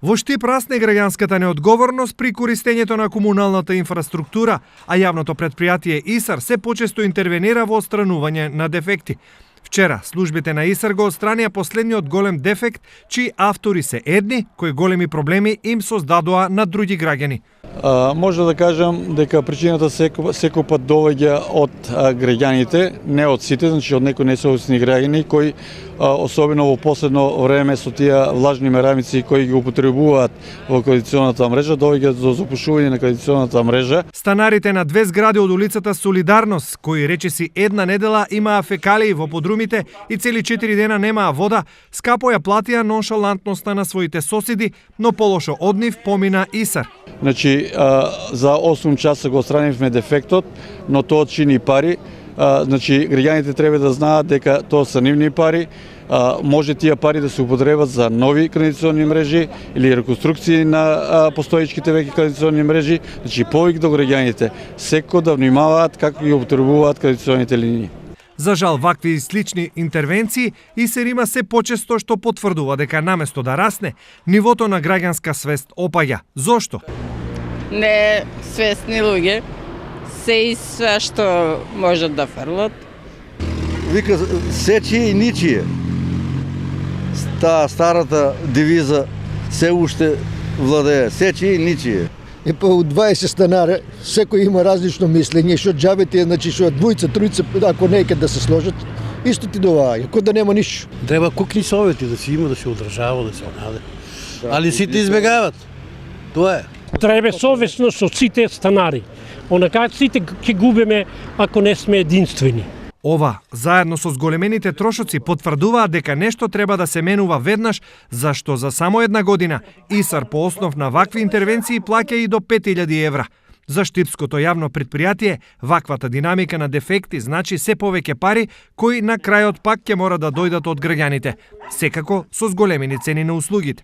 Во штип расне граѓанската неодговорност при користењето на комуналната инфраструктура, а јавното предпријатие ИСАР се почесто интервенира во отстранување на дефекти. Вчера, службите на ИСАР го отстранија последниот голем дефект, чии автори се едни, кои големи проблеми им создадоа на други граѓани. Може да кажам дека причината секој пат доаѓа од граѓаните, не од сите, значи од некои несовесни граѓани кои особено во последно време со тие влажни мерамици кои ги употребуваат во канализационата мрежа, доаѓаат до запушување на канализационата мрежа. Станарите на 2 згради од улицата Солидарност, кои речиси една недела имаа фекалии во подрумите и цели 4 дена немаа вода, скапо ја платија ноншалантноста на своите соседи, но полошо од нив помина ИСАР. Значи, за 8 часа го отстранивме дефектот, но тоа чини пари. Значи, граѓаните треба да знаат дека тоа се нивни пари. Може тие пари да се употребат за нови канализационни мрежи или реконструкции на постоечките веќе канализационни мрежи. Значи, повик до граѓаните, секој да внимаваат како ги употребуваат канализационните линии. За жал, вакви и слични интервенции ИСАР има се почесто што потврдува дека наместо да расне, нивото на граѓанска свест опаѓа. Зошто? Не свесни луѓе, се и све што можат да фрлат. Вика, сечие и ничие. Таа старата девиза се уште владее. Сечие и ничие. И па у 20 станара секој има различно мислење, што џабите, значи што двојца, тројца, ако некад да се сложат, исто ти доаѓа, кој да нема ништо. Треба кукни совети да се има, да се одржава, да се онаде. Али сите избегават. Тоа е. Треба совесно со сите станари. Онака сите ќе губиме ако не сме единствени. Ова, заедно со зголемените трошоци, потврдуваат дека нешто треба да се менува веднаш, зашто за само една година ИСАР по основ на вакви интервенции плаќа и до 5000 евра. За штипското јавно предпријатие, ваквата динамика на дефекти значи се повеќе пари кои на крајот пак ќе мора да дојдат од граѓаните, секако со зголемени цени на услугите.